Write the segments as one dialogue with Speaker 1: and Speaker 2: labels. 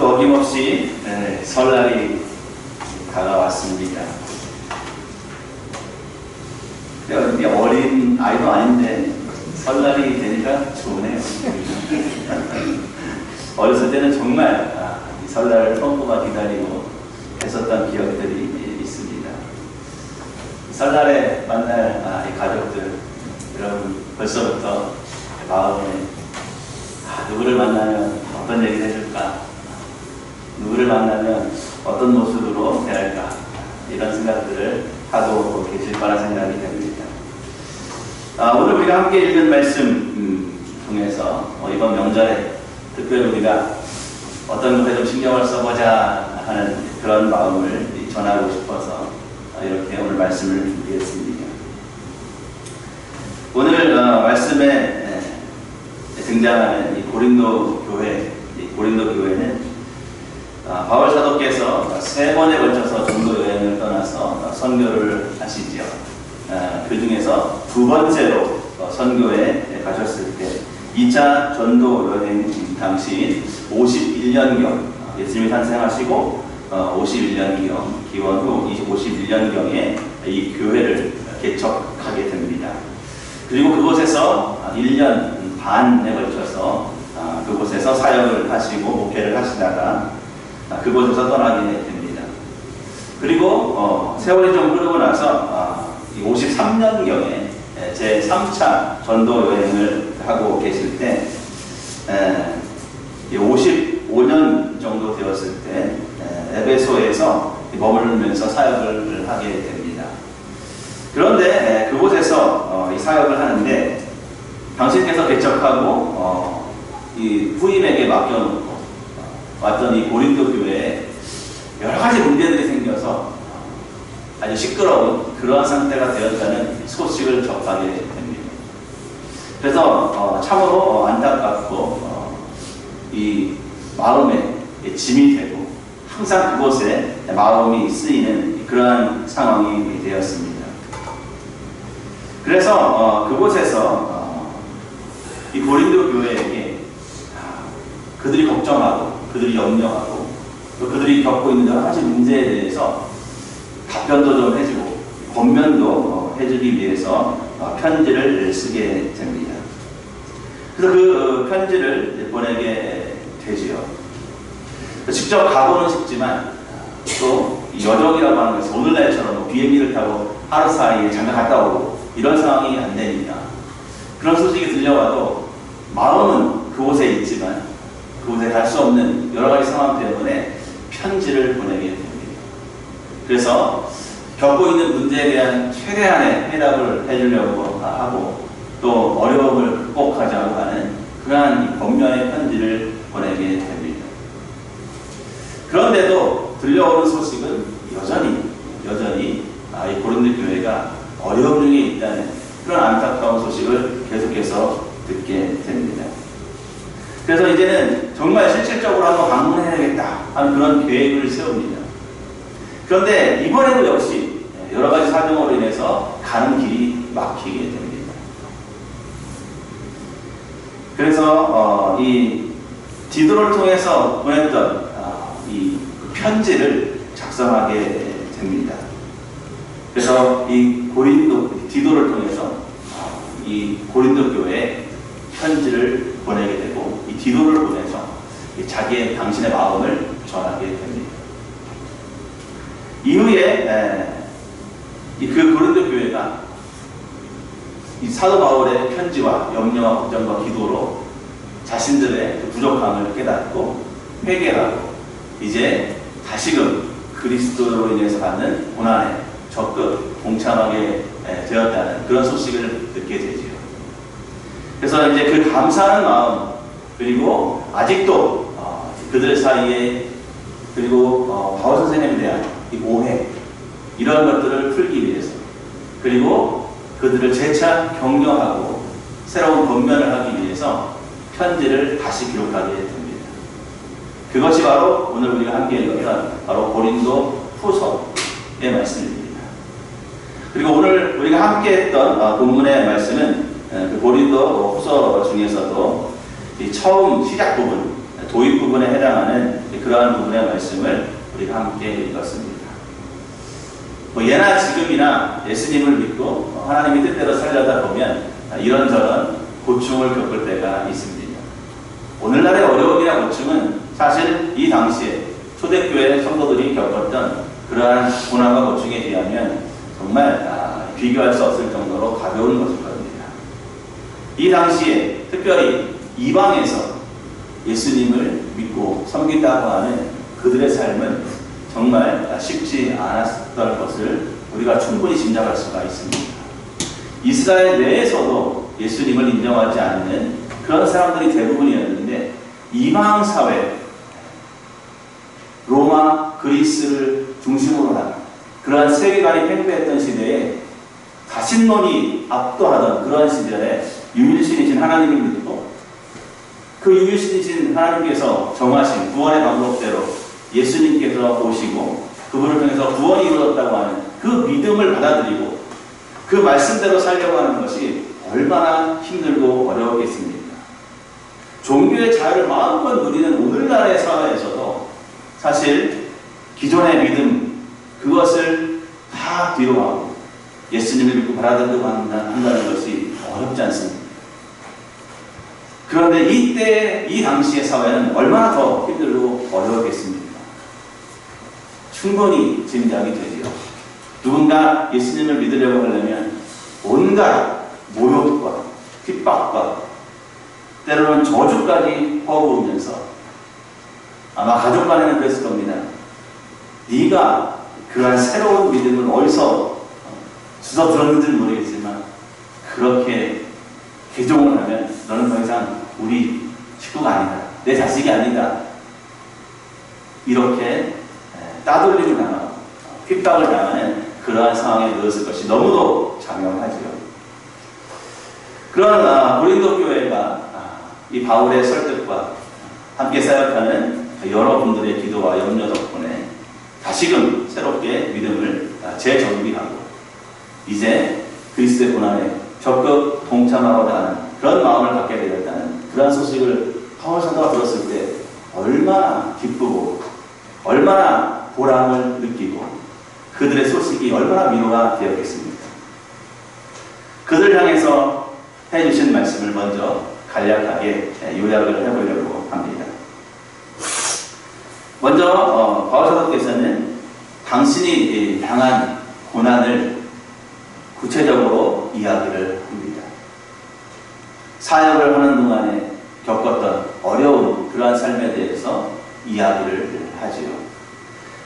Speaker 1: 또 어김없이 설날이 다가왔습니다. 어린 아이도 아닌데 설날이 되니까 좋으네요. 어렸을 때는 정말 이 설날을 손꼽아 기다리고 했었던 기억들이 있습니다. 설날에 만날 이 가족들, 여러분 벌써부터 마음에 누구를 만나면 어떤 얘기를 해줄까? 누구를 만나면 어떤 모습으로 대할까? 이런 생각들을 하고 계실 거라 생각이 됩니다. 오늘 우리가 함께 읽은 말씀 통해서 이번 명절에 특별히 우리가 어떤 것에 좀 신경을 써보자 하는 그런 마음을 전하고 싶어서 이렇게 오늘 말씀을 준비했습니다. 오늘 말씀에 등장하는 이 고린도 교회, 이 고린도 교회는 바울 사도께서 3번에 걸쳐서 전도 여행을 떠나서 선교를 하시죠. 그 중에서 2번째로 선교에 가셨을 때 2차 전도 여행 당시 51년경 예수님이 탄생하시고 51년경 기원 후 51년경에 이 교회를 개척하게 됩니다. 그리고 그곳에서 1년 반에 걸쳐서 그곳에서 사역을 하시고 목회를 하시다가 그곳에서 떠나게 됩니다. 그리고 세월이 좀 흐르고 나서 53년경에 제 3차 전도 여행을 하고 계실 때 55년 정도 되었을 때 에베소에서 머물면서 사역을 하게 됩니다. 그런데 그곳에서 이 사역을 하는데 당신께서 개척하고 이 후임에게 맡겨놓고 왔던 이 고린도 교회에 여러 가지 문제들이 생겨서 아주 시끄러운 그러한 상태가 되었다는 소식을 접하게 됩니다. 그래서 참으로 안타깝고 이 마음에 짐이 되고 항상 그곳에 마음이 쓰이는 그러한 상황이 되었습니다. 그래서 그곳에서 이 고린도 교회에게 그들이 걱정하고 그들이 염려하고 또 그들이 겪고 있는 여러 가지 문제에 대해서 답변도 좀 해주고 권면도 해주기 위해서 편지를 쓰게 됩니다. 그래서 그 편지를 보내게 되지요. 직접 가보는 싶지만 또 여정이라고 하는 것은 오늘날처럼 비행기를 타고 하루 사이에 잠깐 갔다 오고 이런 상황이 안 되니까 그런 소식이 들려와도 마음은 그곳에 있지만 그곳에 갈 수 없는 여러 가지 상황 때문에 편지를 보내게 됩니다. 그래서 겪고 있는 문제에 대한 최대한의 해답을 해주려고 하고 또 어려움을 극복하자고 하는 그러한 권면의 편지를 보내게 됩니다. 그런데도 들려오는 소식은 여전히 이 고린도 교회가 어려움 중에 있다는 그런 안타까운 소식을 계속해서 듣게 됩니다. 그래서 이제는 정말 실질적으로 한번 방문해야겠다 하는 그런 계획을 세웁니다. 그런데 이번에도 역시 여러 가지 사정으로 인해서 가는 길이 막히게 됩니다. 그래서 이 디도를 통해서 보냈던 이 편지를 작성하게 됩니다. 그래서 이 디도를 통해서 이 고린도 교회에 편지를 보내게 되고 이 디도를 보내서 당신의 마음을 전하게 됩니다. 이후에 그 고린도 교회가 이 사도 바울의 편지와 염려와 걱정과 기도로 자신들의 부족함을 깨닫고 회개하고 이제 다시금 그리스도로 인해서 받는 고난에 적극 동참하게 되었다는 그런 소식을 듣게 되지요. 그래서 이제 그 감사하는 마음 그리고 아직도 그들 사이에 그리고 바울 선생님에 대한 이 오해 이런 것들을 풀기 위해서 그리고 그들을 재차 격려하고 새로운 권면을 하기 위해서 편지를 다시 기록하게 됩니다. 그것이 바로 오늘 우리가 함께 읽었던 바로 고린도 후서의 말씀입니다. 그리고 오늘 우리가 함께 했던 본문의 말씀은 그 고린도 후서 중에서도 이 처음 시작 부분 도입 부분에 해당하는 그러한 부분의 말씀을 우리가 함께 읽었습니다. 예나 지금이나 예수님을 믿고 하나님의 뜻대로 살려다 보면 이런저런 고충을 겪을 때가 있습니다. 오늘날의 어려움이나 고충은 사실 이 당시에 초대교회 성도들이 겪었던 그러한 고난과 고충에 비하면 정말 비교할 수 없을 정도로 가벼운 것일 겁니다. 이 당시에 특별히 이방에서 예수님을 믿고 섬긴다고 하는 그들의 삶은 정말 쉽지 않았던 것을 우리가 충분히 짐작할 수가 있습니다. 이스라엘 내에서도 예수님을 인정하지 않는 그런 사람들이 대부분이었는데 이방 사회, 로마, 그리스를 중심으로 한 그러한 세계관이 팽배했던 시대에 가신론이 압도하던 그러한 시절에 유일신이신 하나님을 믿고 그 유일신이신 하나님께서 정하신 구원의 방법대로 예수님께서 오시고 그분을 통해서 구원이 이루어졌다고 하는 그 믿음을 받아들이고 그 말씀대로 살려고 하는 것이 얼마나 힘들고 어려웠겠습니까? 종교의 자유를 마음껏 누리는 오늘날의 사회에서도 사실 기존의 믿음 그것을 다 뒤로 하고 예수님을 믿고 받아들이고 한다는 것이 어렵지 않습니다. 그런데 이때 이 당시의 사회는 얼마나 더 힘들고 어려웠겠습니까? 충분히 짐작이 되지요. 누군가 예수님을 믿으려고 하려면 온갖 모욕과 핍박과 때로는 저주까지 퍼부으면서 아마 가족 간에는 그랬을 겁니다. 네가 그러한 새로운 믿음을 어디서 주워 들었는지는 모르겠지만 그렇게 개종을 하면 너는 더 이상 우리 식구가 아니다. 내 자식이 아니다. 이렇게 따돌림을 당하고 핍박을 당하는 그러한 상황에 놓였을 것이 너무도 자명하지요. 그런 고린도 교회가 이 바울의 설득과 함께 사역하는 여러분들의 기도와 염려 덕분에 다시금 새롭게 믿음을 재정비하고 이제 그리스도의 고난에 적극 동참하고자 하는 그런 마음을 갖게 되었다는 그런 소식을 바울 사도가 들었을 때 얼마나 기쁘고 얼마나 보람을 느끼고 그들의 소식이 얼마나 위로가 되었겠습니까? 그들 향해서 해주신 말씀을 먼저 간략하게 요약을 해보려고 합니다. 먼저 바울 사도께서는 당신이 당한 고난을 구체적으로 이야기를 합니다. 사역을 하는 동안에 겪었던 어려운 그러한 삶에 대해서 이야기를 하지요.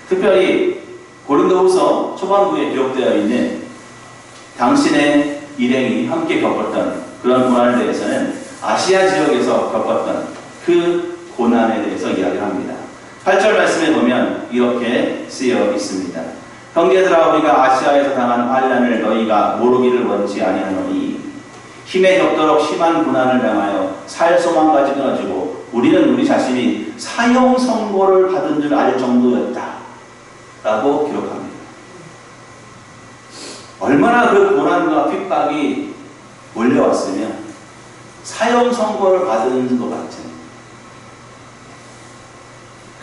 Speaker 1: 특별히 고린도후서 초반부에 기록되어 있는 당신의 일행이 함께 겪었던 그런 고난에 대해서는 아시아 지역에서 겪었던 그 고난에 대해서 이야기를 합니다. 8절 말씀에 보면 이렇게 쓰여 있습니다. 형제들아 우리가 아시아에서 당한 환난을 너희가 모르기를 원치 아니하노니 힘에 겹도록 심한 고난을 당하여 살 소망까지 끊어지고 우리는 우리 자신이 사형 선고를 받은 줄 알 정도였다 라고 기록합니다. 얼마나 그 고난과 핍박이 몰려왔으면 사형 선고를 받은 것 같은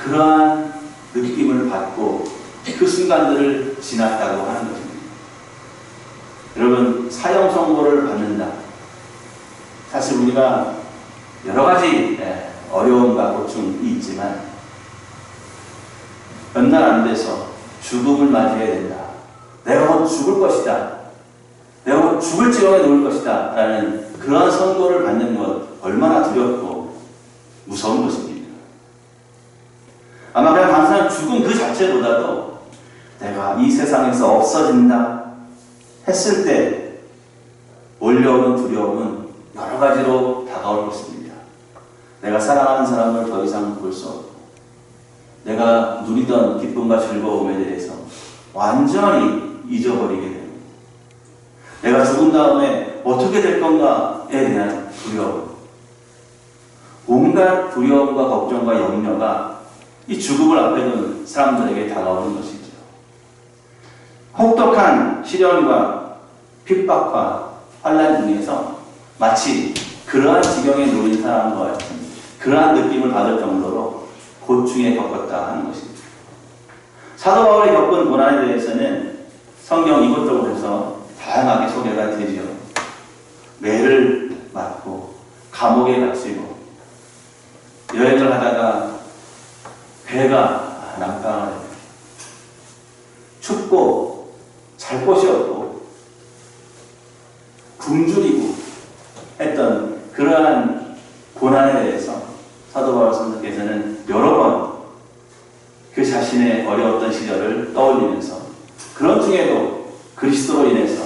Speaker 1: 그러한 느낌을 받고 그 순간들을 지났다고 하는 것입니다. 여러분, 사형 선고를 받는다. 사실 우리가 여러 가지 어려움과 고충이 있지만 몇 날 안 돼서 죽음을 맞이해야 된다. 내가 곧 죽을 것이다. 내가 곧 죽을 지경에 놓을 것이다. 라는 그러한 선고를 받는 것 얼마나 두렵고 무서운 것입니다. 아마 그냥 단순한 죽음 그 자체보다도 내가 이 세상에서 없어진다 했을 때 몰려오는 두려움은 여러 가지로 다가올 것입니다. 내가 사랑하는 사람을 더 이상 볼 수 없고 내가 누리던 기쁨과 즐거움에 대해서 완전히 잊어버리게 되고 내가 죽은 다음에 어떻게 될 건가에 대한 두려움, 온갖 두려움과 걱정과 염려가 이 죽음을 앞에 둔 사람들에게 다가오는 것이죠. 혹독한 시련과 핍박과 환난 중에서 마치 그러한 지경에 놓인 사람과 같은 그러한 느낌을 받을 정도로 고충에 겪었다 하는 것입니다. 사도 바울이 겪은 고난에 대해서는 성경 이곳저곳에서 다양하게 소개가 되지요. 매를 맞고 감옥에 갇히고 여행을 하다가 배가 난강을 해요. 춥고 잘 곳이 없고 굶주리고 했던 그러한 고난에 대해서 사도 바울 선생께서는 여러 번 그 자신의 어려웠던 시절을 떠올리면서 그런 중에도 그리스도로 인해서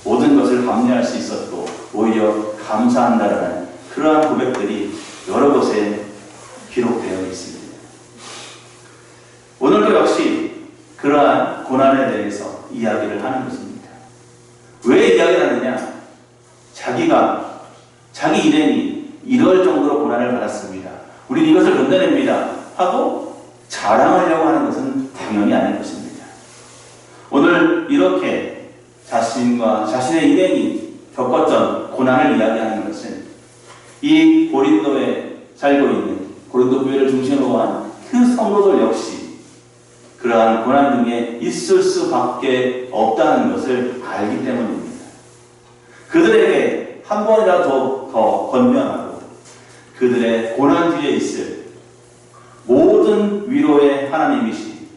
Speaker 1: 모든 것을 감내할 수 있었고 오히려 감사한다라는 그러한 고백들이 여러 곳에 기록되어 있습니다. 오늘도 역시 그러한 고난에 대해서 이야기를 하는 것입니다. 왜 이야기를 하느냐? 자기 일행이 이럴 정도로 고난을 받았습니다. 우린 이것을 견뎌냅니다 하고 자랑하려고 하는 것은 당연히 아닐 것입니다. 오늘 이렇게 자신과 자신의 일행이 겪었던 고난을 이야기하는 것은 이 고린도에 살고 있는 고린도 교회를 중심으로 한 그 성도들 역시 그러한 고난 중에 있을 수밖에 없다는 것을 알기 때문입니다. 그들에게 한 번이라도 더 권면하고 그들의 고난 뒤에 있을 모든 위로의 하나님이시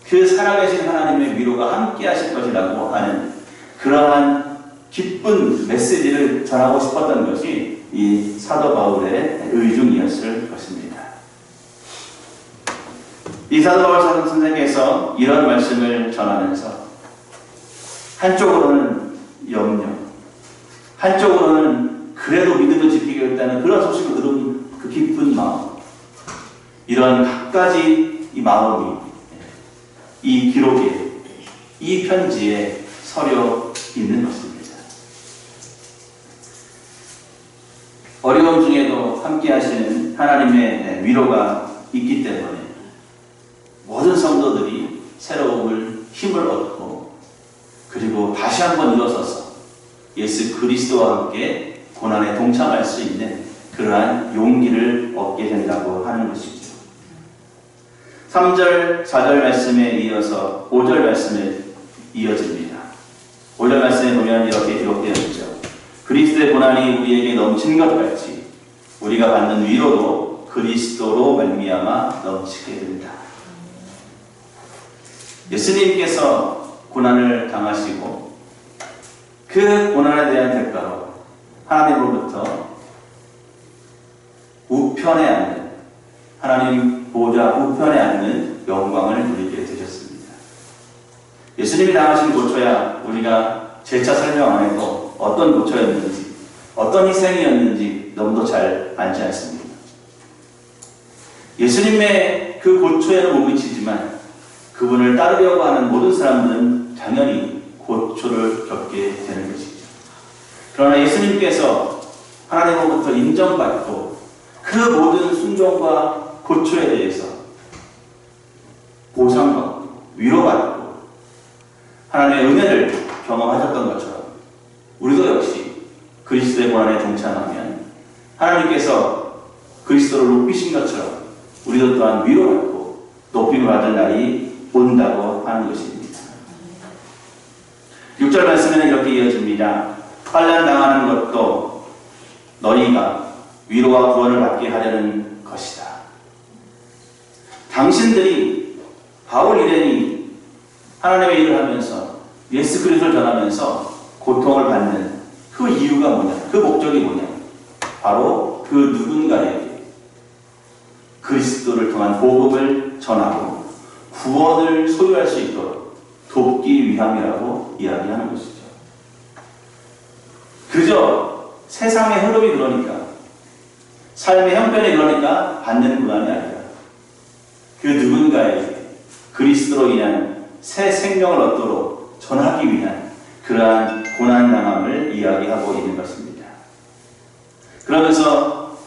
Speaker 1: 그 살아계신 하나님의 위로가 함께 하실 것이라고 하는 그러한 기쁜 메시지를 전하고 싶었던 것이 이 사도 바울의 의중이었을 것입니다. 이 사도 바울 선생께서 이런 말씀을 전하면서 한쪽으로는 염려, 한쪽으로는 그래도 믿음을 지키겠다는 그런 소식을 들은 그 깊은 마음, 이런 각가지 이 마음이 이 기록에, 이 편지에 서려 있는 것입니다. 어려움 중에도 함께 하시는 하나님의 위로가 있기 때문에 모든 성도들이 새로움을, 힘을 얻고 그리고 다시 한번 일어서서 예수 그리스도와 함께 고난에 동참할 수 있는 그러한 용기를 얻게 된다고 하는 것이죠. 3절, 4절 말씀에 이어서 5절 말씀에 이어집니다. 5절 말씀에 보면 이렇게 기록되어 있죠. 그리스도의 고난이 우리에게 넘친 것 같이 우리가 받는 위로도 그리스도로 말미암아 넘치게 된다. 예수님께서 고난을 당하시고 그 고난에 대한 대가로 하나님으로부터 우편에 앉는, 하나님 보좌 우편에 앉는 영광을 누리게 되셨습니다. 예수님이 당하신 고초야 우리가 재차 설명 안 해도 어떤 고초였는지, 어떤 희생이었는지 너무도 잘 알지 않습니다. 예수님의 그 고초에는 못 미치지만 그분을 따르려고 하는 모든 사람들은 당연히 고초를 겪게 되는 것이죠. 그러나 예수님께서 하나님으로부터 인정받고 그 모든 순종과 고초에 대해서 보상받고 위로받고 하나님의 은혜를 경험하셨던 것처럼 우리도 역시 그리스도의 고난에 동참하면 하나님께서 그리스도를 높이신 것처럼 우리도 또한 위로받고 높임을 받을 날이 온다고 하는 것입니다. 6절 말씀에는 이렇게 이어집니다. 환난 당하는 것도 너희가 위로와 구원을 받게 하려는 것이다. 당신들이 바울 일행이 하나님의 일을 하면서 예수 그리스도를 전하면서 고통을 받는 그 이유가 뭐냐? 그 목적이 뭐냐? 바로 그 누군가에게 그리스도를 통한 복음을 전하고 구원을 소유할 수 있도록 돕기 위함이라고 이야기하는 것이죠. 그저 세상의 흐름이 그러니까, 삶의 형편이 그러니까 받는 고난이 아니라 그 누군가에게 그리스도로 인한 새 생명을 얻도록 전하기 위한 그러한 고난당함을 이야기하고 있는 것입니다. 그러면서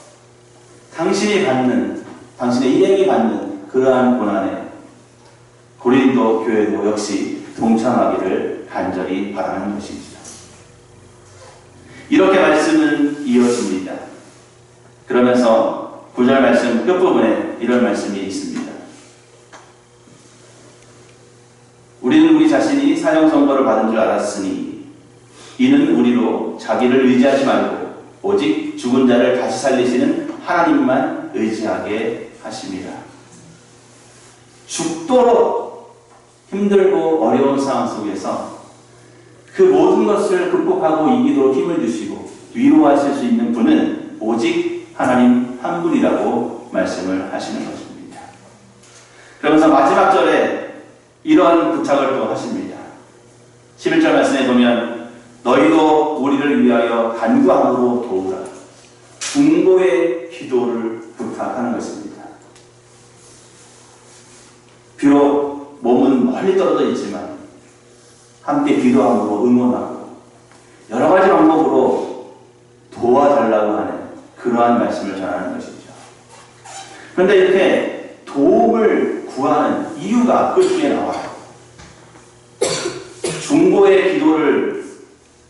Speaker 1: 당신이 받는, 당신의 일행이 받는 그러한 고난에 고린도 교회도 역시 동참하기를 간절히 바라는 것입니다. 이렇게 말씀은 이어집니다. 그러면서 9절 말씀 끝부분에 이런 말씀이 있습니다. 우리는 우리 자신이 사형 선고를 받은 줄 알았으니 이는 우리로 자기를 의지하지 말고 오직 죽은 자를 다시 살리시는 하나님만 의지하게 하십니다. 죽도록 힘들고 어려운 상황 속에서 그 모든 것을 극복하고 이기도록 힘을 주시고 위로하실 수 있는 분은 오직 하나님 한 분이라고 말씀을 하시는 것입니다. 그러면서 마지막 절에 이러한 부탁을 또 하십니다. 11절 말씀에 보면 너희도 우리를 위하여 간구함으로 도우라. 중보의 기도를 부탁하는 것입니다. 비록 몸은 멀리 떨어져 있지만 함께 기도함으로 응원하고 여러 가지 방법으로 도와달라고 하는 그러한 말씀을 전하는 것이죠. 그런데 이렇게 도움을 구하는 이유가 끝에 나와요.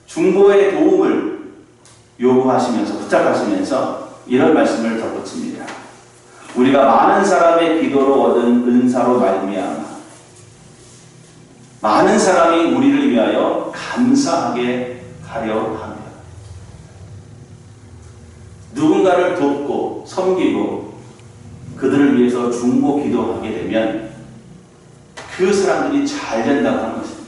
Speaker 1: 중보의 도움을 요구하시면서 부탁하시면서 이런 말씀을 덧붙입니다. 우리가 많은 사람의 기도로 얻은 은사로 말미암아 많은 사람이 우리를 위하여 감사하게 하려 합니다. 누군가를 돕고 섬기고 그들을 위해서 중보 기도하게 되면 그 사람들이 잘 된다고 하는 것입니다.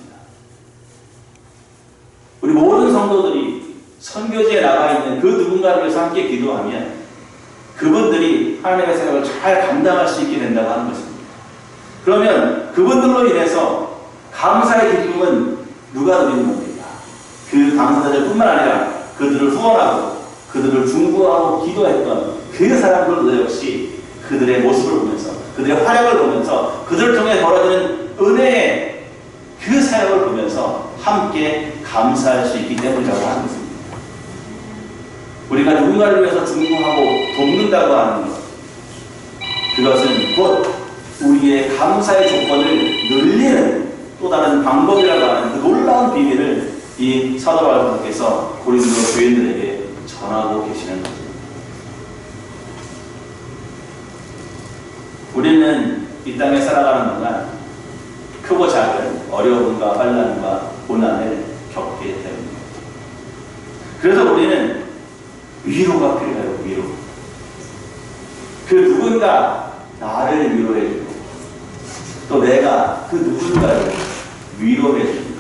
Speaker 1: 우리 모든 성도들이 선교지에 나가 있는 그 누군가를 위해서 함께 기도하면 그분들이 하나님의 생각을 잘 감당할 수 있게 된다고 하는 것입니다. 그러면 그분들로 인해서 감사의 기쁨은 누가 누리는 겁니까? 그 당사자들뿐만 아니라 그들을 후원하고 그들을 중보하고 기도했던 그 사람들도 역시 그들의 모습을 보면서 그들의 활약을 보면서 그들을 통해 벌어지는 은혜의 그 사역을 보면서 함께 감사할 수 있기 때문이라고 하는 것입니다. 우리가 누군가를 위해서 중보하고 돕는다고 하는 것, 그것은 곧 우리의 감사의 조건을 늘리는 또 다른 방법이라고 하는 그 놀라운 비밀을 이 사도 바울께서 고린도 교인들에게 전하고 계시는 것입니다. 우리는 이 땅에 살아가는 동안 크고 작은 어려움과 환난과 고난을 겪게 됩니다. 그래서 우리는 위로가 필요해요. 위로. 그 누군가 나를 위로해주고 또 내가 그 누군가를 위로해주고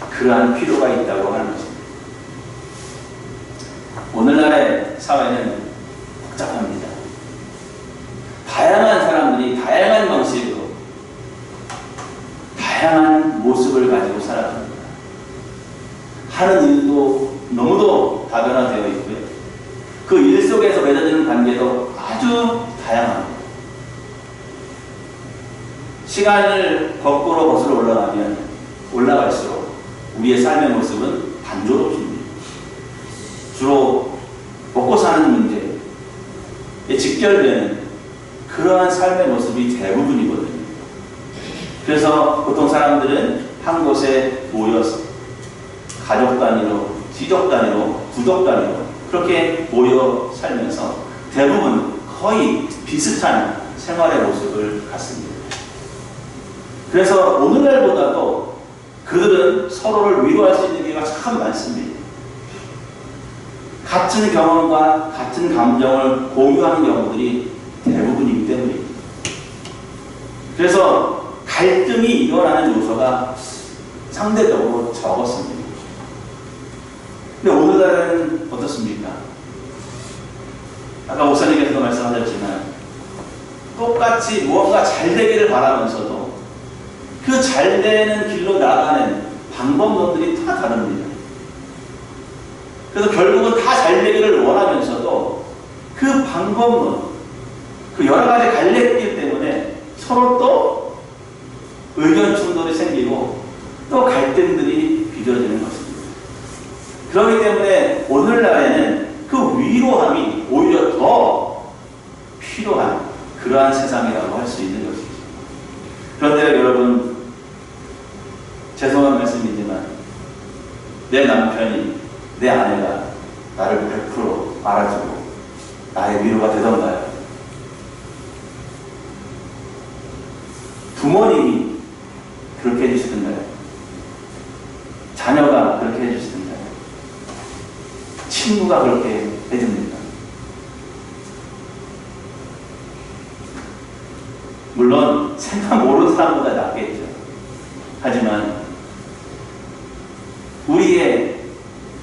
Speaker 1: 그러한 필요가 있다고 하는 것입니다. 오늘날의 사회는 복잡합니다. 다양한 사람들이 다양한 방식으로 다양한 모습을 가지고 살아갑니다. 하는 일도 너무도 다변화되어 있고요. 그 일 속에서 맺어지는 관계도 아주 다양합니다. 시간을 거꾸로 거슬러 올라가면 올라갈수록 우리의 삶의 모습은 단조롭습니다. 주로 먹고 사는 문제에 직결되는 그러한 삶의 모습이 대부분이거든요. 그래서 보통 사람들은 한 곳에 모여서 가족 단위로, 지족 단위로, 부족 단위로 그렇게 모여 살면서 대부분 거의 비슷한 생활의 모습을 갖습니다. 그래서 오늘날보다도 그들은 서로를 위로할 수 있는 기회가 참 많습니다. 같은 경험과 같은 감정을 공유하는 경우들이 대부분이기 때문입니다. 그래서 갈등이 일어나는 요소가 상대적으로 적었습니다. 근데 오늘날은 어떻습니까? 아까 목사님께서도 말씀하셨지만 똑같이 무언가 잘 되기를 바라면서도 그 잘 되는 길로 나가는 방법론들이 다 다릅니다. 그래서 결국은 다 잘 되기를 원하면서도 그 방법론, 그 여러 가지 갈래길 때문에 서로 또 의견 충돌이 생기고 또 갈등들이 빚어지는 것입니다. 그렇기 때문에 오늘날에는 그 위로함이 오히려 더 필요한 그러한 세상이라고 할 수 있는 것이죠. 그런데 여러분, 죄송한 말씀이지만 내 남편이, 내 아내가 나를 100% 알아주고 위로가 되던가요? 부모님이 그렇게 해주시던가요? 자녀가 그렇게 해주시던가요? 친구가 그렇게 해줍니까? 물론 생각 모르는 사람보다 낫겠죠. 하지만 우리의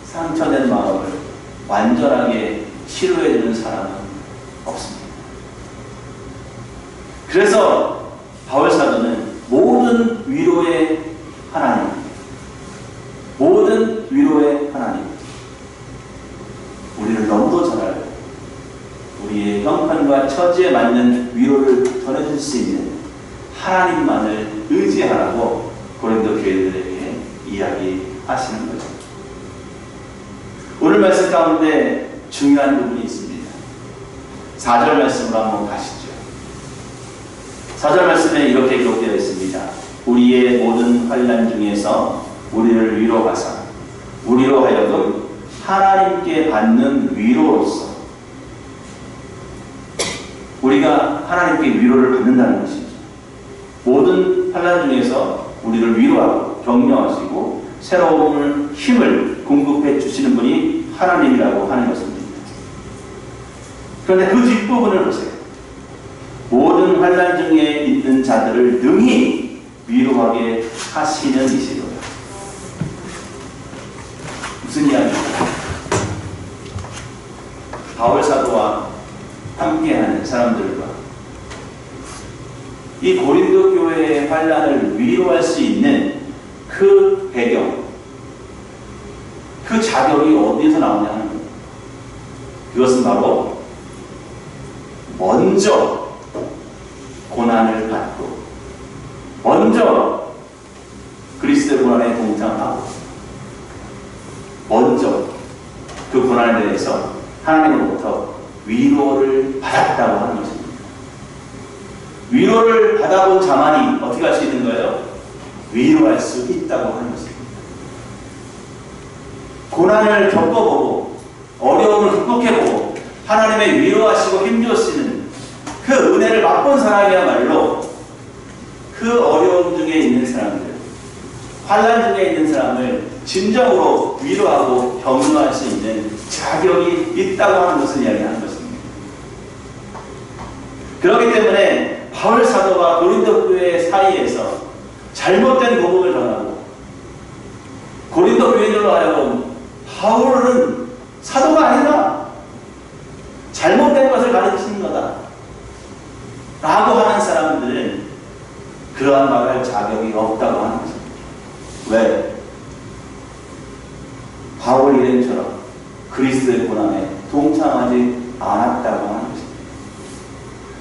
Speaker 1: 상처된 마음을 완전하게 치료해주는 사람은 없습니다. 그래서 바울 사도는 모든 위로의 하나님, 모든 위로의 하나님, 우리를 너무도 잘 알고 우리의 형편과 처지에 맞는 위로를 전해줄 수 있는 하나님만을 의지하라고 고린도 교회들에게 이야기하시는 거죠. 오늘 말씀 가운데 중요한 부분이 있습니다. 4절 말씀으로 한번 가시죠. 4절 말씀에 이렇게 기록되어 있습니다. 우리의 모든 환난 중에서 우리를 위로하사 우리로 하여금 하나님께 받는 위로로서 우리가 하나님께 위로를 받는다는 것이죠. 모든 환난 중에서 우리를 위로하고 격려하시고 새로운 힘을 공급해 주시는 분이 하나님이라고 하는 것입니다. 그런데 그 뒷부분을 보세요. 모든 환난 중에 있는 자들을 능히 위로하게 하시는 이시로다. 무슨 이야기입니까? 바울 사도와 함께하는 사람들과 이 고린도 교회의 환난을 위로할 수 있는 그 배경, 그 자격이 어디에서 나오냐 하는 거예요. 그것은 바로 먼저 고난을 받고 먼저 그리스도의 고난에 동참하고 먼저 그 고난에 대해서 하나님으로부터 위로를 받았다고 하는 것입니다. 위로를 받아본 자만이 어떻게 할 수 있는 거예요? 위로할 수 있다고 하는 것입니다. 고난을 겪어보고 어려움을 극복해보고 하나님의 위로하시고 힘주시는 그 은혜를 맛본 사람이야말로 그 어려움 중에 있는 사람들, 환난 중에 있는 사람을 진정으로 위로하고 격려할 수 있는 자격이 있다고 하는 것을 이야기하는 것입니다. 그렇기 때문에 바울 사도와 고린도 교회 사이에서 잘못된 복음을 전하고 고린도 교인들로 하여금 바울은 사도가 아니다, 잘못된 것을 가르치는 거다 라고 하는 사람들은 그러한 말을 할 자격이 없다고 하는 것입니다. 왜? 바울 일행처럼 그리스도의 고난에 동참하지 않았다고 하는 것입니다.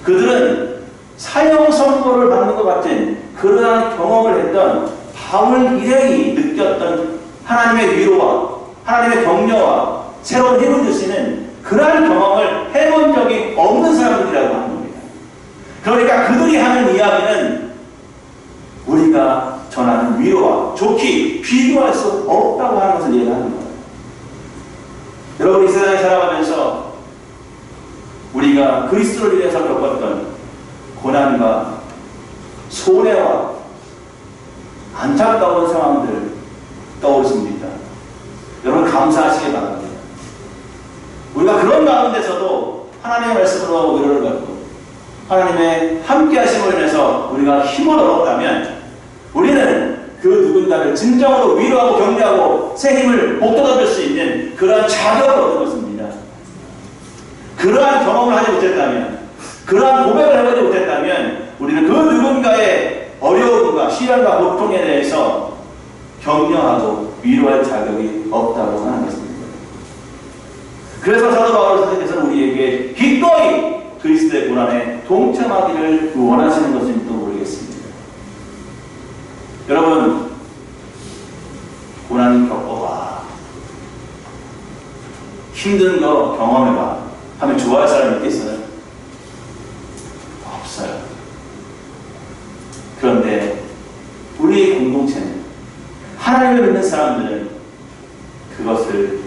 Speaker 1: 그들은 사형 선고를 받는 것 같은 그러한 경험을 했던 바울 일행이 느꼈던 하나님의 위로와 하나님의 격려와 새로운 힘을 주시는 그러한 경험을 해본 적이 없는 사람들이라고 하는 겁니다. 그러니까 그들이 하는 이야기는 우리가 전하는 위로와 좋게 비교할 수 없다고 하는 것을 얘기하는 거예요. 여러분, 이 세상에 살아가면서 우리가 그리스도를 위해서 겪었던 고난과 손해와 안타까운 상황들 떠오르십니까? 여러분, 감사하시기 바랍니다. 우리가 그런 가운데서도 하나님의 말씀으로 위로를 받고 하나님의 함께 하심으로 인해서 우리가 힘을 얻었다면 우리는 그 누군가를 진정으로 위로하고 격려하고 새 힘을 복돋아줄 수 있는 그러한 자격을 얻은 것입니다. 그러한 경험을 하지 못했다면, 그러한 고백을 해보지 못했다면 우리는 그 누군가의 어려움과 시련과 고통에 대해서 격려하고 위로할 자격이 없다고 하는 것입니다. 그래서 사도 바울 선생님께서는 우리에게 기꺼이 그리스도의 고난에 동참하기를 원하시는 것인지도 모르겠습니다. 여러분, 고난 겪어봐, 힘든 거 경험해봐 하면 좋아할 사람이 있겠어요? 없어요. 그런데 우리의 공동체는, 하나님을 믿는 사람들은 그것을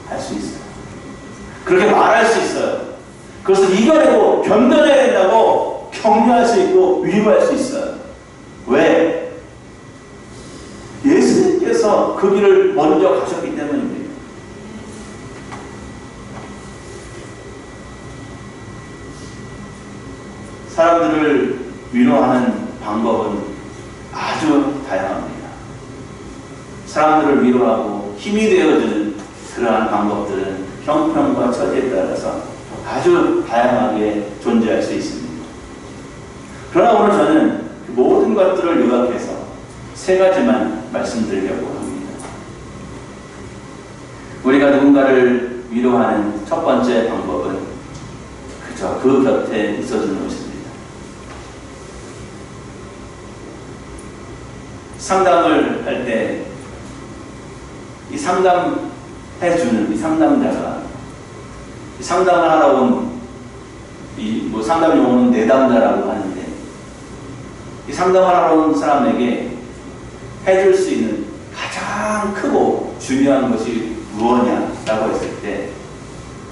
Speaker 1: 할 수 있어요. 그렇게 말할 수 있어요. 그것을 이겨내고 견뎌내야 된다고 격려할 수 있고 위로할 수 있어요. 왜? 예수님께서 그 길을 먼저 가셨기 때문입니다. 사람들을 위로하는 방법은 아주 다양합니다. 사람들을 위로하고 힘이 되어주는 그러한 방법들은 형편과 처지에 따라서 아주 다양하게 존재할 수 있습니다. 그러나 오늘 저는 그 모든 것들을 요약해서 세 가지만 말씀드리려고 합니다. 우리가 누군가를 위로하는 첫 번째 방법은 그저 그 곁에 있어주는 것입니다. 상담을 할 때 이 상담해주는 이 상담자가 상담을 하러 온 상담 용어는 내담자라고 하는데 이 상담을 하러 온 사람에게 해줄 수 있는 가장 크고 중요한 것이 무엇이냐라고 했을 때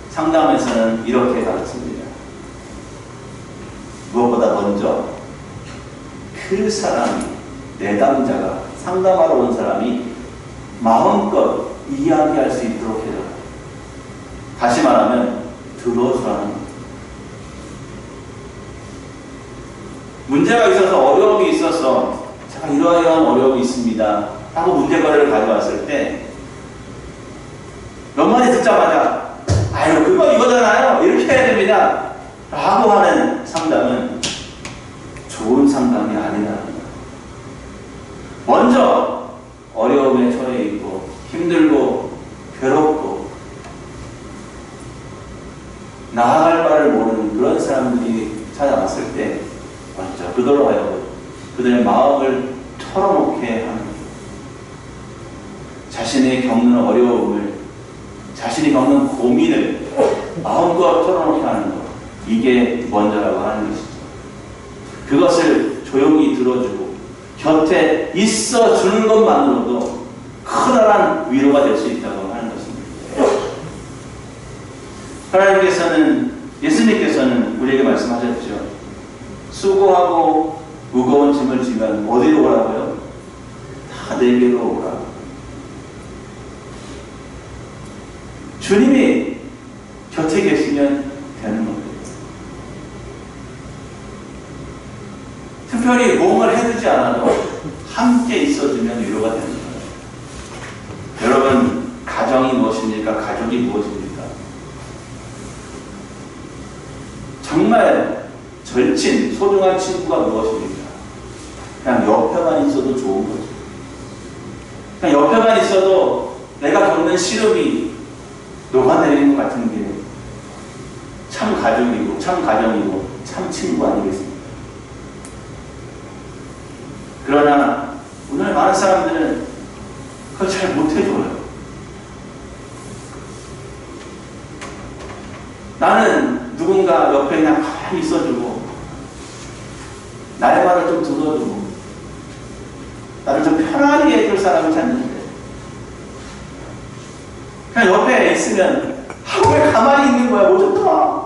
Speaker 1: 상담에서는 이렇게 가르칩니다. 무엇보다 먼저 그 사람이 내담자가 상담하러 온 사람이 마음껏 이야기할 수 있도록 해줘요. 다시 말하면 들어주라는 겁니다. 문제가 있어서 어려움이 있어서 제가 이러이러한 어려움이 있습니다 하고 문제거리를 가져왔을 때 몇 마디 듣자마자 아유 그거 이거잖아요 이렇게 해야 됩니다 라고 하는 상담은 좋은 상담이 아니라는 거예요. 먼저 어려움에 처해 있고 힘들고 괴롭고 나아갈 바를 모르는 그런 사람들이 찾아왔을 때 먼저 그들로 하여금 그들의 마음을 털어놓게 하는 것, 자신이 겪는 어려움을 자신이 겪는 고민을 마음껏 털어놓게 하는 것, 이게 먼저라고 하는 것이죠. 그것을 조용히 들어주고 곁에 있어 주는 것만으로도 커다란 위로가 될 수 있다고 하는 것입니다. 예수님께서는 우리에게 말씀하셨죠. 수고하고 무거운 짐을 지면 어디로 오라고요? 다 내게로 오라. 주님이 곁에 계시면 되는 겁니다. 특별히 뭔가를 해주지 않아도 함께 있어주면 위로가 되는 거예요. 여러분, 가정이 무엇입니까? 가족이 무엇입니까? 정말 절친, 소중한 친구가 무엇입니까? 그냥 옆에만 있어도 좋은 거죠. 그냥 옆에만 있어도 내가 겪는 시름이 녹아내리는 것 같은 게 참 가족이고, 참 가정이고, 참 친구 아니겠습니까? 그러나 오늘 많은 사람들은 그걸 잘 못해줘요. 나는 누군가 옆에 그냥 가만히 있어주고 나의 말을 좀 들어주고 나를 좀 편하게 해줄 사람을 찾는데 그냥 옆에 있으면 왜 가만히 있는 거야? 뭐 좀 들어.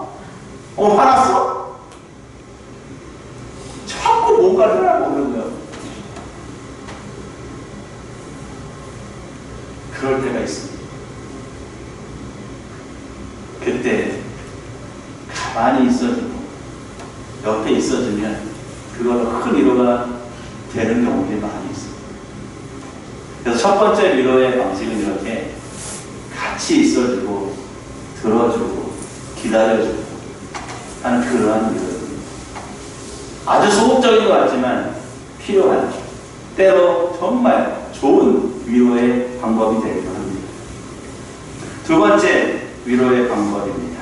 Speaker 1: 화났어? 자꾸 뭔가를 하라고 그러는 거야. 그럴 때가 있습니다. 그때 가만히 있어주고 옆에 있어주면 그걸로 큰 위로가 되는 경우들이 많이 있습니다. 그래서 첫 번째 위로의 방식은 이렇게 같이 있어주고 들어주고 기다려주고 하는 그러한 위로입니다. 아주 소극적인 것 같지만 필요한, 때로 정말 좋은 위로의 방법이 되기도 합니다. 두 번째 위로의 방법입니다.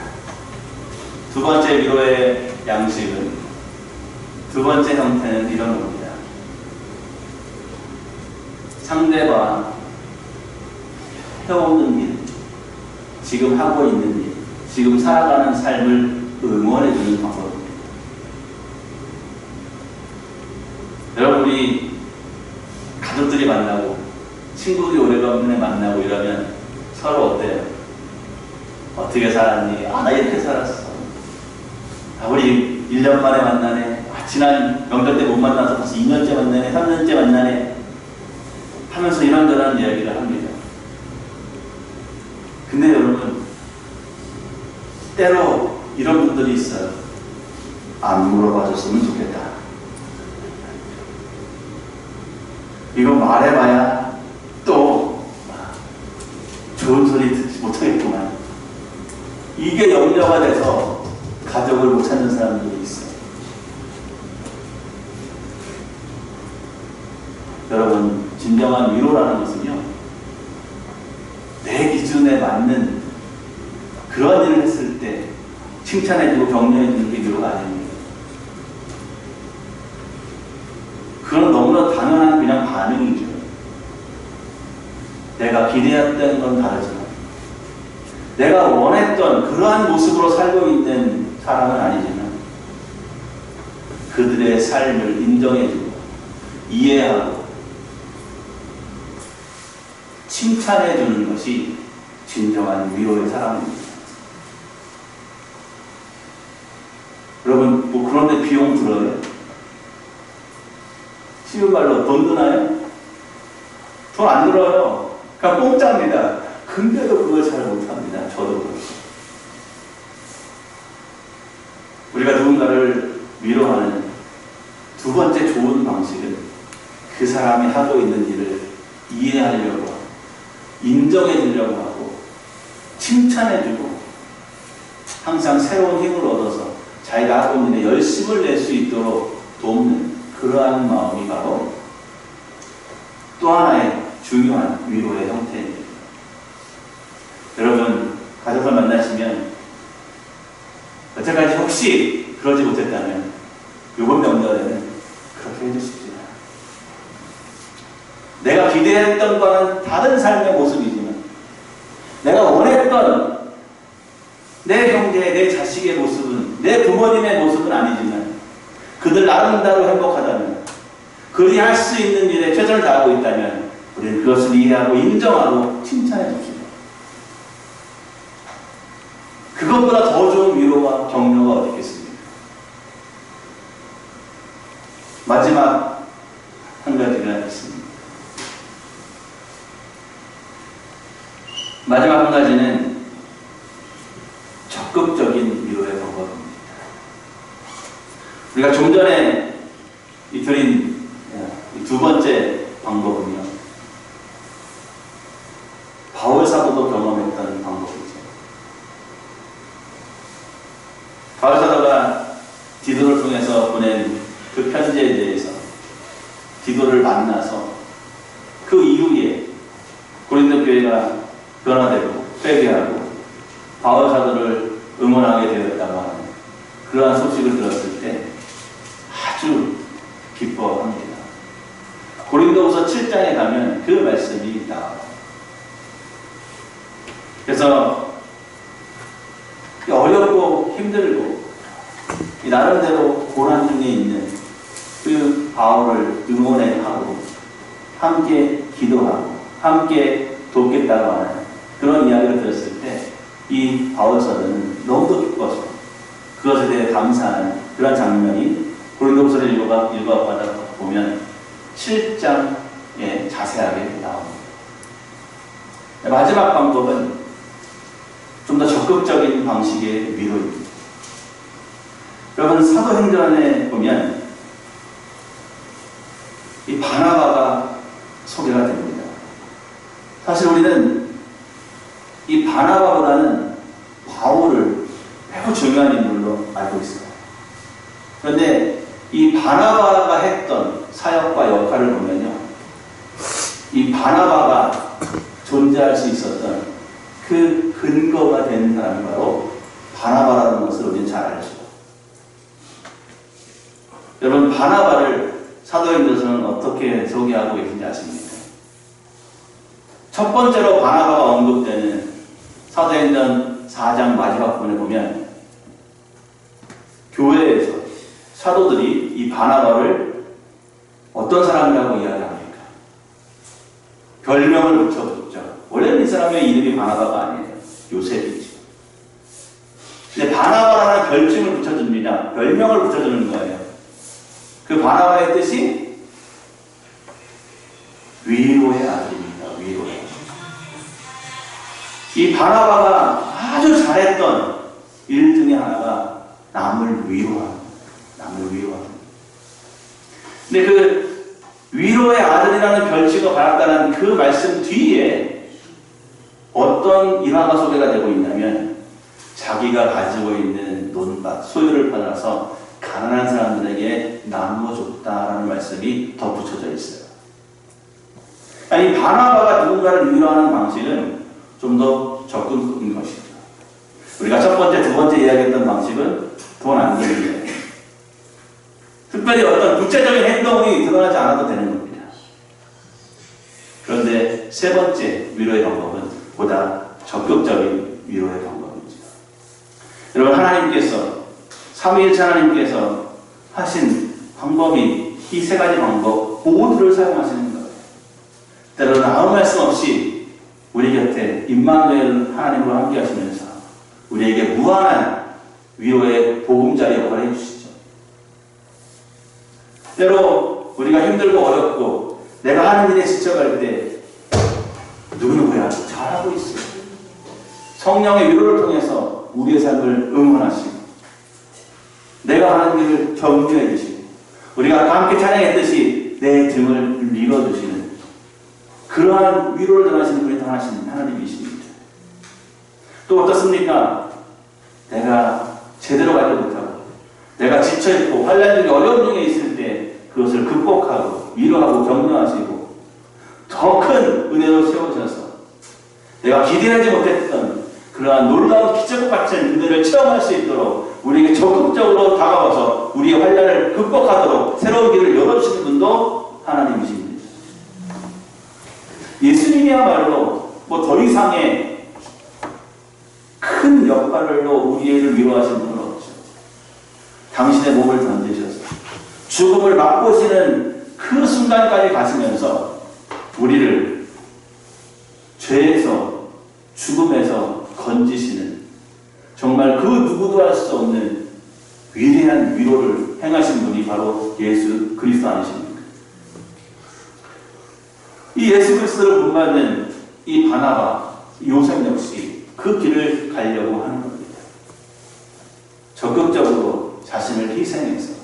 Speaker 1: 두 번째 위로의 양식은, 두 번째 형태는 이런 겁니다. 상대방 해오는 일, 지금 하고 있는 일, 지금 살아가는 삶을 응원해주는 방법입니다. 여러분, 우리 가족들이 만나고 친구들이 오래간만에 만나고 이러면 서로 어때요? 어떻게 살았니? 나 이렇게 살았어. 우리 1년 만에 만나네. 지난 명절 때 못 만나서 다시 2년째 만나네. 3년째 만나네. 하면서 이런저런 이야기를 합니다. 근데 여러분, 때로 이런 분들이 있어요. 안 물어봐줬으면 좋겠다. 이거 말해봐야 또 좋은 소리 듣지 못하겠구만. 이게 염려가 돼서 가족을 못 찾는 사람들이 있어요. 여러분, 진정한 위로라는 것은요, 내 기준에 맞는 그런 일을 했을 때 칭찬해주고 격려해주는 게 위로가 아닙니다. 그건 너무나 당연한 그냥 반응이죠. 내가 기대했던 건 다르지만, 내가 원했던 그러한 모습으로 살고 있는 사람은 아니지만, 그들의 삶을 인정해주고, 이해하고, 칭찬해주는 것이 진정한 위로의 사람입니다. 여러분, 뭐 그런데 비용 들어요? 쉬운 말로 돈 드나요? 돈 안 들어요. 그냥 공짜입니다. 근데도 그걸 잘 못합니다. 저도 그렇고. 우리가 누군가를 위로하는 두 번째 좋은 방식은 그 사람이 하고 있는 일을 이해하려고 하고, 인정해 주려고 하고, 칭찬해 주고, 항상 새로운 힘을 얻어서 자기가 하고 있는 일에 열심을 낼 수 있도록 돕는 그러한 마음이 바로 또 하나의 중요한 위로의 형태입니다. 여러분, 가족을 만나시면 여태까지 혹시 그러지 못했다면 이번 명절에는 그렇게 해주십시오. 내가 기대했던 거는 다른 삶의 모습이지만, 내가 원했던 내 형제, 내 자식의 모습은, 내 부모님의 모습은 아니지만, 그들 나름대로 행복하다면, 그들이 할 수 있는 일에 최선을 다하고 있다면, 우리는 그것을 이해하고 인정하고 칭찬해 줍시다. 그것보다 더 좋은 위로와 격려가 어디 있겠습니까? 마지막 한 가지가 있습니다. 마지막 한 가지는 적극적인 위로의 방법입니다. 우리가 좀 전에 드린 두 번째 방법은요, 바울 사도도 경험했던 방법이죠. 바울 사도가 디도를 통해서 보낸 그 편지에 대해서 디도를 만나서 그 이후에 고린도 교회가 변화되고 회개하고 바울 사도를 응원하게 되었다고 하는 그러한 소식을 들었을 때 아주 기뻐합니다. 고린도후서 7장에 가면 그 말씀이 나와요. 그래서 어렵고 힘들고 나름대로 고난 중에 있는 그 바울을 응원하고 함께 기도하고 함께 돕겠다고 하는 그런 이야기를 들었을 때 이 바울 사도는 너무도 기뻐서 그것에 대해 감사하는 그런 장면이 고린도후서를 읽어가다 보면 7장에 자세하게 나옵니다. 마지막 방법은 좀 더 적극적인 방식의 위로입니다. 여러분, 사도행전에 보면 이 바나바가 소개가 됩니다. 사실 우리는 이 바나바보다는 바울을 매우 중요한 인물로 알고 있어요. 그런데 이 바나바가 했던 사역과 역할을 보면요, 이 바나바가 존재할 수 있었던 그 근거가 되는 사람이 바로 바나바라는 것을 우리는 잘 알죠. 여러분, 바나바를 사도행전에서는 어떻게 소개하고 계신지 아십니까? 첫 번째로 바나바가 언급되는 사도행전 4장 마지막 부분에 보면 교회에서 사도들이 이 바나바를 어떤 사람이라고 이야기합니까? 별명을 붙여줬죠. 원래는 이 사람의 이름이 바나바가 아니에요. 요셉이죠. 근데 바나바라는 별칭을 붙여줍니다. 붙여줍니다. 별명을 붙여주는 거예요. 그 바나바의 뜻이 위로의 아들입니다. 위로의 아들. 이 바나바가 아주 잘했던 일 중에 하나가 남을 위로하는, 남을 위로하는. 근데 그 위로의 아들이라는 별칭을 받았다는 그 말씀 뒤에 어떤 일화가 소개가 되고 있냐면, 자기가 가지고 있는 논밭, 소유를 받아서 가난한 사람들에게 나누어줬다라는 말씀이 덧붙여져 있어요. 아니, 바나바가 누군가를 위로하는 방식은 좀 더 적극적인 것이죠. 우리가 첫 번째, 두 번째 이야기했던 방식은 돈 안 드는 거예요. 특별히 어떤 구체적인 행동이 드러나지 않아도 되는 겁니다. 그런데 세 번째 위로의 방법은 보다 적극적인 위로의 방법이죠. 여러분, 하나님께서, 삼위일체 하나님께서 하신 방법이 이 세 가지 방법 모두를 사용하시는 거예요. 때로는 아무 말씀 없이 우리 곁에 임마누엘 하나님으로 함께 하시면서 우리에게 무한한 위로의 보금자리 역할을 해주시죠. 때로 우리가 힘들고 어렵고 내가 하는 일에 지쳐갈 때 누구누구야 잘하고 있어요. 성령의 위로를 통해서 우리의 삶을 응원하시고 내가 하는 일을 격려해 주시고 우리가 아까 함께 찬양했듯이 내 등을 밀어주시는 그러한 위로를 전하시는 분이 하나님 하나님이십니다. 또 어떻습니까? 내가 제대로 가지 못하고 내가 지쳐있고 환난 중에 어려움 중에 있을 때 그것을 극복하고 위로하고 격려하시고 더 큰 은혜로 세우셔서 내가 기대하지 못했던 그러한 놀라운 기적 같은 은혜를 체험할 수 있도록 우리에게 적극적으로 다가와서 우리의 환난을 극복하도록 새로운 길을 열어주시는 분도 하나님이십니다. 예수님이야말로 뭐 더 이상의 큰 역할로 우리를 위로하시는 분은 없죠. 당신의 몸을 던지셔서 죽음을 맛보시는 그 순간까지 가시면서 우리를 죄에서 죽음에서 건지시는 정말 그 누구도 할 수 없는 위대한 위로를 행하신 분이 바로 예수 그리스도 아니십니까? 이 예수 그리스도를 본받는 이 바나바, 요셉 역시 그 길을 가려고 하는 겁니다. 적극적으로 자신을 희생해서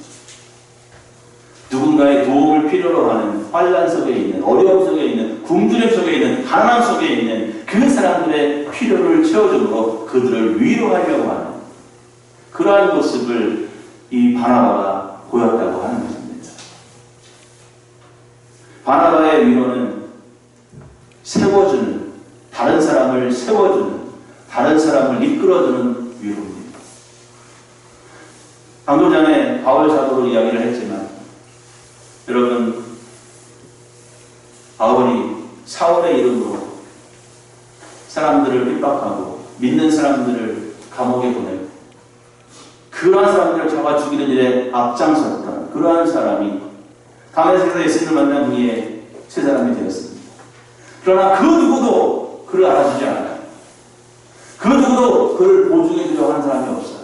Speaker 1: 누군가의 도움을 필요로 하는 환난 속에 있는, 어려움 속에 있는, 굶주림 속에 있는, 가난 속에 있는 그 사람들의 필요를 채워줌으로 그들을 위로하려고 하는 그러한 모습을 이 바나바가 보였다고 하는 것입니다. 바나바의 위로는 세워주는, 다른 사람을 세워주는, 다른 사람을 이끌어주는 위로입니다. 방금 전에 바울 사도로 이야기를 했지만 여러분, 바울이 사울의 이름으로 사람들을 핍박하고 믿는 사람들을 감옥에 보내고 그러한 사람들을 잡아 죽이는 일에 앞장섰던 그러한 사람이 다메섹에서 예수님을 만난 후에 세 사람이 되었습니다. 그러나 그 누구도 그를 알아주지 않아요. 그 누구도 그를 보증해 주려고 하는 사람이 없어요.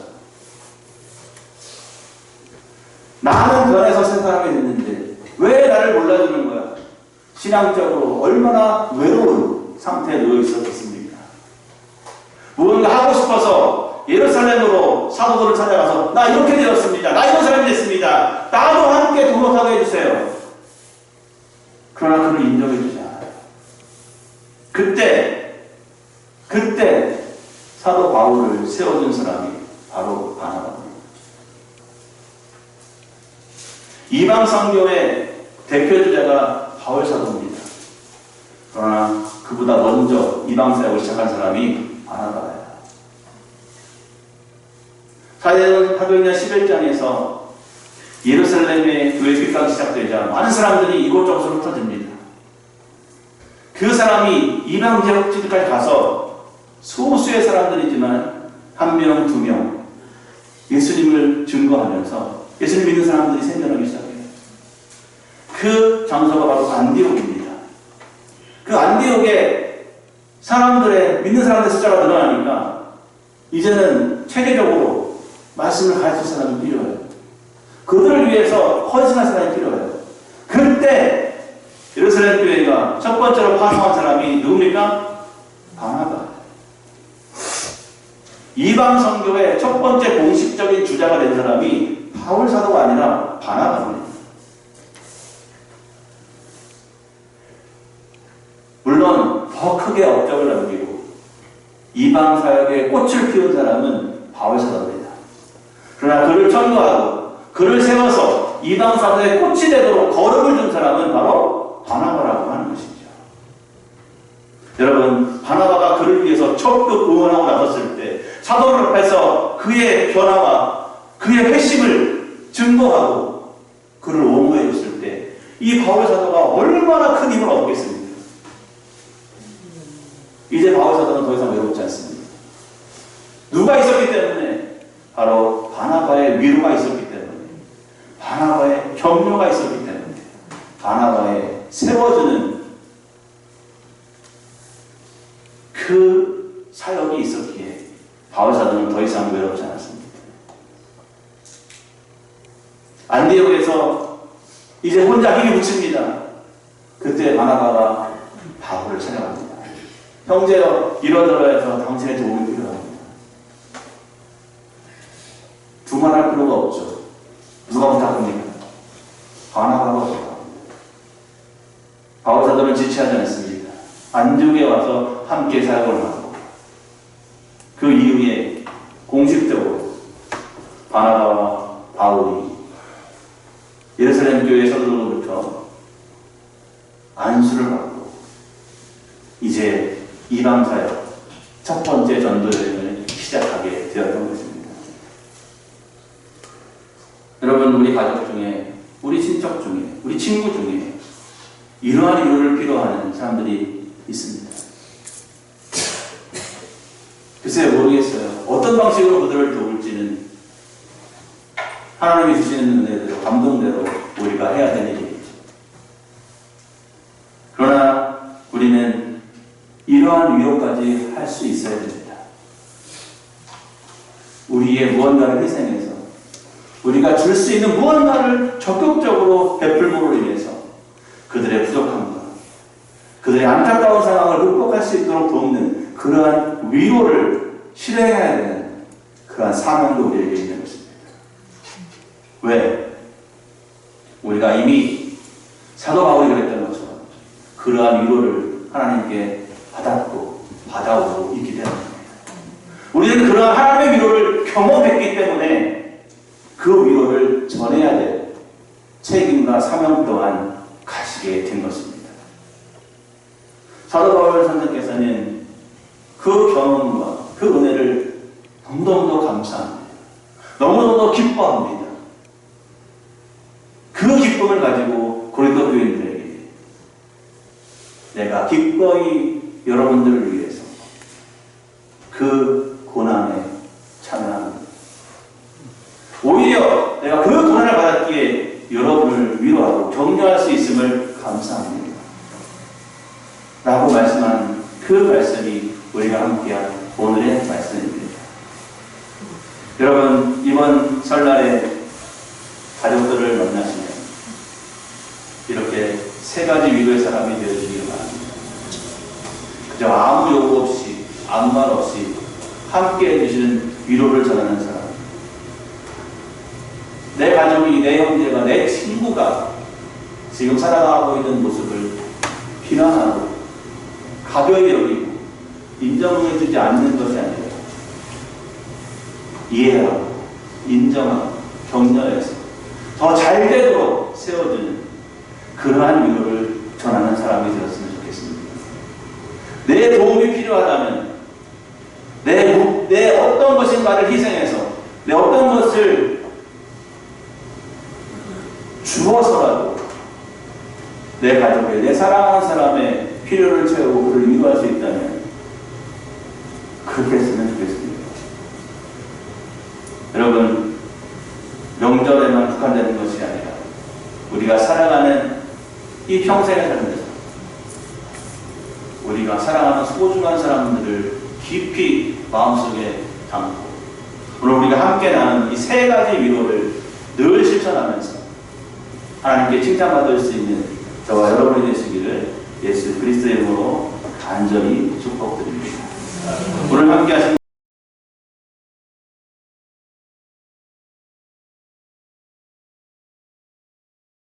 Speaker 1: 나는 변해서 세 사람이 됐는데 왜 나를 몰라주는 거야? 신앙적으로 얼마나 외로운 상태에 놓여 있었겠습니까? 무언가 하고 싶어서 예루살렘으로 사도들을 찾아가서 나 이렇게 되었습니다. 나 이런 사람이 됐습니다. 나도 함께 동역하게 해주세요. 그러나 그를 인정해 주지 않아요. 그때 사도 바울을 세워준 사람이 바로 바나바입니다. 이방 선교의 대표 주자가 바울 사도입니다. 그러나 그보다 먼저 이방 사역을 시작한 사람이 바나바예요. 사도행전 11장에서 예루살렘의 교회 핍박이 시작되자 많은 사람들이 이곳저곳으로 흩어집니다. 그 사람이 이방 지역지까지 가서 소수의 사람들이지만 한 명, 두 명 예수님을 증거하면서 예수님 믿는 사람들이 생겨나기 시작해요. 그 장소가 바로 안디옥입니다. 그 안디옥에 믿는 사람들의 숫자가 늘어나니까 이제는 체계적으로 말씀을 가르칠 사람이 필요해요. 그들을 위해서 헌신할 사람이 필요해요. 그때 예루살렘 교회가 첫 번째로 파송한 사람이 누굽니까? 바나바. 이방 선교의 첫 번째 공식적인 주자가 된 사람이 바울 사도가 아니라 바나바입니다. 물론 더 크게 업적을 남기고 이방 사역에 꽃을 피운 사람은 바울 사도입니다. 그러나 그를 전도하고 그를 세워서 이방 사도의 꽃이 되도록 거름을 준 사람은 바로 바나바라고 하는 것이죠. 여러분, 바나바가 그를 위해서 적극 응원하고 나섰을 때 사도들 앞에서 그의 변화와 그의 회심을 증거하고 그를 옹호해 줬을 때 이 바울 사도가 얼마나 큰 힘을 얻겠습니까? 이제 바울 사도는 더 이상 외롭지 않습니다. 누가 있었기 때문에? 바로 바나바의 위로가 있었기 때문에, 바나바의 격려가 있었기 때문에, 바나바의 세워주는 그 사역이 있었기에 바울 사도는 더 이상 외롭지 않았습니다. 안디옥에서 이제 혼자 힘이 붙입니다. 그때 바나바가 바울을 찾아갑니다. 형제여, 이러저러 해서 당신의 도움이 필요합니다. 두말할 필요가 없죠. 누가 부탁합니까? 바나바가 부탁합니다. 바울 사도는 지체하지 않습니다. 안디옥에 와서 함께 사역을 하고 그 이후에 공식적으로 바나바와 바울이 예루살렘 교회 서도로부터 안수를 받고 이제 이방 사역 첫 번째 전도 여행을 시작하게 되었던 것입니다. 여러분, 우리 가족 중에, 우리 친척 중에, 우리 친구 중에 이러한 위로를 필요하는 사람들이 있습니다. 글쎄요, 모르겠어요. 어떤 방식으로 그들을 도울지는 하나님이 주시는 은혜대로, 감동대로 우리가 해야 되는 일이죠. 그러나 우리는 이러한 위로까지 할 수 있어야 됩니다. 우리의 무언가를 희생해서 우리가 줄 수 있는 무언가를 적극적으로 베풀므로 인해서 그들의 부족함과 그들의 안타까운 상황을 극복할 수 있도록 돕는 그러한 위로를 실행해야 되는 그러한 사명도 우리에게 있는 것입니다. 왜? 우리가 이미 사도 바울이 그랬던 것처럼 그러한 위로를 하나님께 받았고 받아오고 있기 때문입니다. 우리는 그러한 하나님의 위로를 경험했기 때문에 그 위로를 전해야 될 책임과 사명 또한 가지게 된 것입니다. 사도 바울 선생께서는 그 경험과 그 은혜를 너무너무 감사합니다. 너무너무 기뻐합니다. 그 기쁨을 가지고 고린도 교인들에게 내가 기꺼이 여러분들을 위해서 그 고난에 참여합니다. 오히려 내가 그 고난을 받았기에 여러분을 위로하고 격려할 수 있음을 감사합니다. 라고 말씀한 그 말씀이 우리가 함께한 오늘의 말씀입니다. 여러분, 이번 설날에 가족들을 만나시면 이렇게 세 가지 위로의 사람이 되어주기를 바랍니다. 그저 아무 요구 없이, 아무 말 없이 함께 해주시는 위로를 전하는 사람. 내 가족이, 내 형제가, 내 친구가 지금 살아가고 있는 모습을 비난하고 가벼이 여기고 인정해주지 않는 것이 아니라 이해하고 인정하고 격려해서 더 잘 되도록 세워주는 그러한 위로를 전하는 사람이 되었으면 좋겠습니다. 내 도움이 필요하다면 내 어떤 것인가를 희생해서 내 어떤 것을 주어서라도 내 가족의, 내 사랑하는 사람의 필요를 채우고 그를 위로할 수 있다면 그렇게 했으면 좋겠습니다. 여러분, 명절에만 국한되는 것이 아니라 우리가 살아가는 이 평생의 삶에서 우리가 사랑하는 소중한 사람들을 깊이 마음속에 담고 오늘 우리가 함께 나누는 이 세 가지 위로를 늘 실천하면서 하나님께 칭찬받을 수 있는 저와 여러분이 되시기를 예수 그리스도의 이름으로 간절히 축복드립니다. 오늘